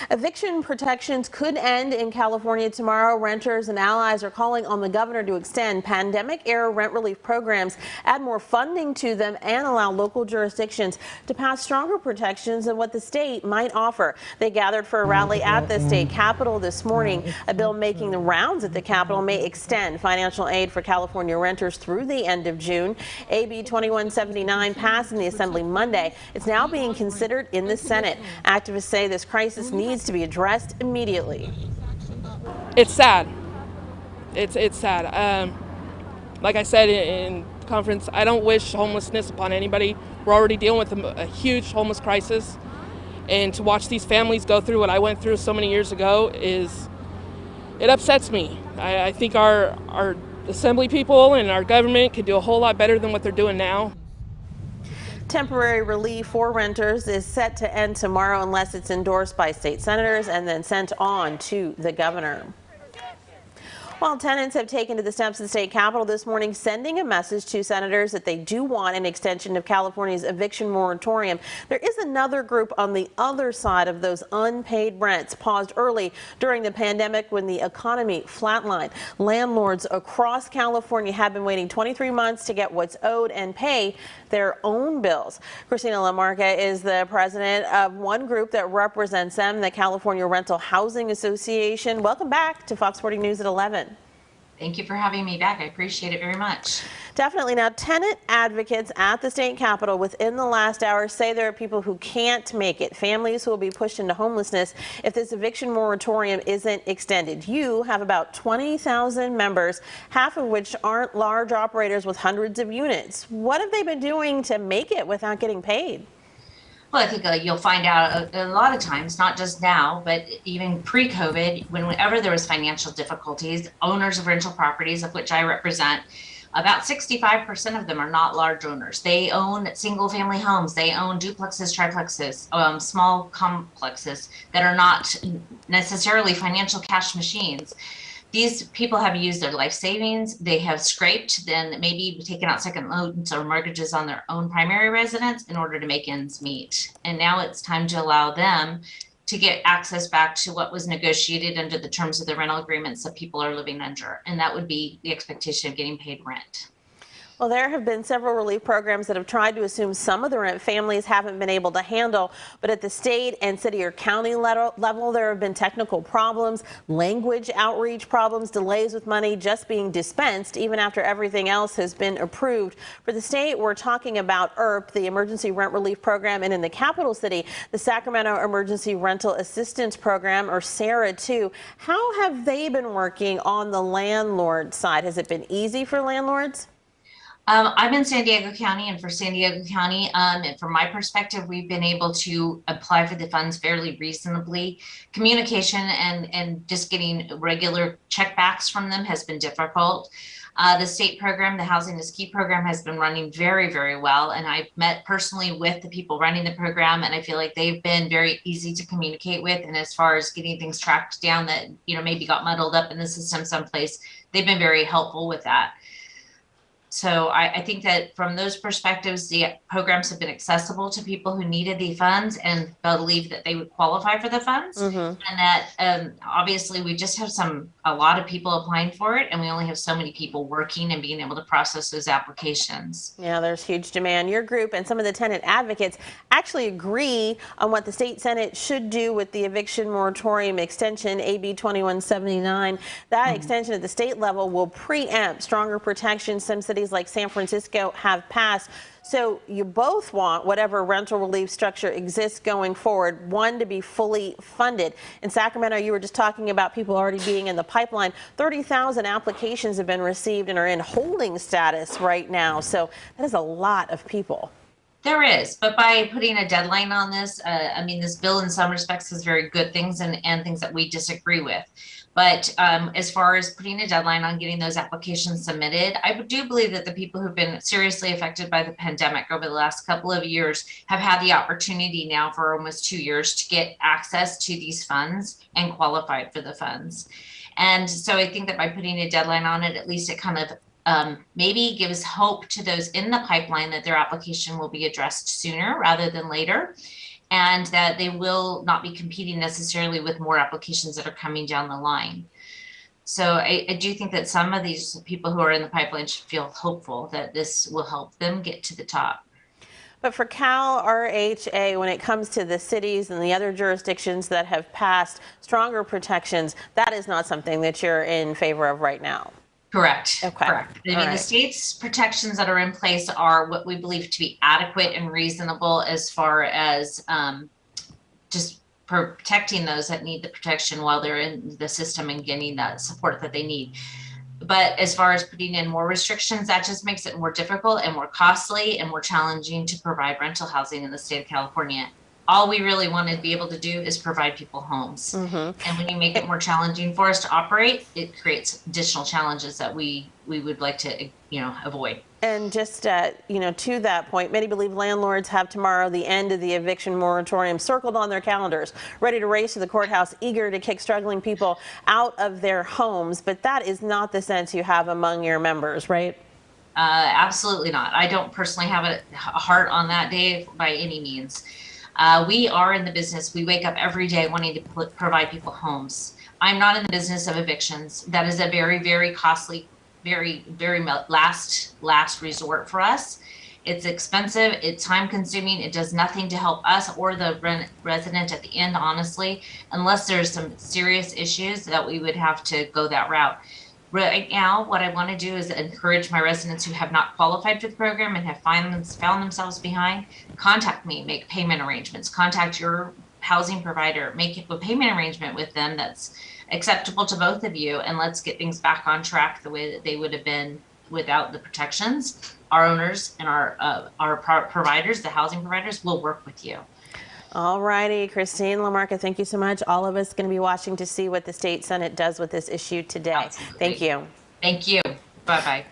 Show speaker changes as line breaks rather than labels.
Eviction protections could end in California tomorrow. Renters and allies are calling on the governor to extend pandemic-era rent relief programs, add more funding to them, and allow local jurisdictions to pass stronger protections than what the state might offer. They gathered for a rally at the state capitol this morning. A bill making the rounds at the capitol may extend financial aid for California renters through the end of June. AB 2179 passed in the Assembly Monday. It's now being considered in the Senate. Activists say this crisis needs to be addressed immediately.
It's sad. It's sad. Like I said in conference, I don't wish homelessness upon anybody. We're already dealing with a huge homeless crisis, and to watch these families go through what I went through so many years ago it upsets me. I think our assembly people and our government could do a whole lot better than what they're doing now.
Temporary relief for renters is set to end tomorrow unless it's endorsed by state senators and then sent on to the governor. While tenants have taken to the steps of the state capitol this morning, sending a message to senators that they do want an extension of California's eviction moratorium, there is another group on the other side of those unpaid rents paused early during the pandemic when the economy flatlined. Landlords across California have been waiting 23 months to get what's owed and pay their own bills. Christina LaMarca is the president of one group that represents them, the California Rental Housing Association. Welcome back to Fox 40 News at 11.
Thank you for having me back. I appreciate it very much.
Definitely. Now, tenant advocates at the state capitol within the last hour say there are people who can't make it, families who will be pushed into homelessness if this eviction moratorium isn't extended. You have about 20,000 members, half of which aren't large operators with hundreds of units. What have they been doing to make it without getting paid?
Well, I think you'll find out a lot of times, not just now, but even pre-COVID, whenever there was financial difficulties, owners of rental properties, of which I represent, about 65% of them are not large owners. They own single family homes. They own duplexes, triplexes, small complexes that are not necessarily financial cash machines. These people have used their life savings. They have scraped, then maybe taken out second loans or mortgages on their own primary residence in order to make ends meet. And now it's time to allow them to get access back to what was negotiated under the terms of the rental agreements that people are living under. And that would be the expectation of getting paid rent.
Well, there have been several relief programs that have tried to assume some of the rent families haven't been able to handle. But at the state and city or county level, there have been technical problems, language outreach problems, delays with money just being dispensed even after everything else has been approved. For the state, we're talking about ERP, the Emergency Rent Relief Program, and in the capital city, the Sacramento Emergency Rental Assistance Program, or SARA, too. How have they been working on the landlord side? Has it been easy for landlords?
I'm in San Diego County, and for San Diego County, and from my perspective, we've been able to apply for the funds fairly reasonably. Communication and just getting regular checkbacks from them has been difficult. The state program, the Housing is Key program, has been running very, very well. And I've met personally with the people running the program, and I feel like they've been very easy to communicate with. And as far as getting things tracked down that, maybe got muddled up in the system someplace, they've been very helpful with that. So I think that from those perspectives, the programs have been accessible to people who needed the funds and believe that they would qualify for the funds. And that obviously we just have a lot of people applying for it, and we only have so many people working and being able to process those applications.
Yeah, there's huge demand. Your group and some of the tenant advocates actually agree on what the state Senate should do with the eviction moratorium extension, AB 2179. That extension at the state level will preempt stronger protections some cities like San Francisco have passed. So you both want whatever rental relief structure exists going forward, one, to be fully funded. In Sacramento, you were just talking about people already being in the pipeline. 30,000 applications have been received and are in holding status right now. So that is a lot of people.
There is, but by putting a deadline on this, this bill in some respects has very good things and things that we disagree with. But as far as putting a deadline on getting those applications submitted, I do believe that the people who've been seriously affected by the pandemic over the last couple of years have had the opportunity now for almost 2 years to get access to these funds and qualified for the funds. And so I think that by putting a deadline on it, at least it kind of maybe gives hope to those in the pipeline that their application will be addressed sooner rather than later. and that they will not be competing necessarily with more applications that are coming down the line. So I do think that some of these people who are in the pipeline should feel hopeful that this will help them get to the top.
But for Cal RHA, when it comes to the cities and the other jurisdictions that have passed stronger protections, that is not something that you're in favor of right now.
Correct.
Okay.
Correct. I mean, the state's protections that are in place are what we believe to be adequate and reasonable as far as just protecting those that need the protection while they're in the system and getting that support that they need. But as far as putting in more restrictions, that just makes it more difficult and more costly and more challenging to provide rental housing in the state of California. All we really want to be able to do is provide people homes. And when you make it more challenging for us to operate, it creates additional challenges that we would like to, avoid.
And just, to that point, many believe landlords have tomorrow the end of the eviction moratorium circled on their calendars, ready to race to the courthouse, eager to kick struggling people out of their homes. But that is not the sense you have among your members, right?
Absolutely not. I don't personally have a heart on that day by any means. We are in the business. We wake up every day wanting to provide people homes. I'm not in the business of evictions. That is a very, very costly, very, very last resort for us. It's expensive. It's time consuming. It does nothing to help us or the resident at the end, honestly, unless there's some serious issues that we would have to go that route. Right now, what I want to do is encourage my residents who have not qualified for the program and have found themselves behind, contact me, make payment arrangements, contact your housing provider, make a payment arrangement with them that's acceptable to both of you, and let's get things back on track the way that they would have been without the protections. Our owners and our providers, the housing providers, will work with you.
All righty, Christine LaMarca, thank you so much. All of us going to be watching to see what the state Senate does with this issue today.
Absolutely.
Thank you.
Thank you. Bye-bye.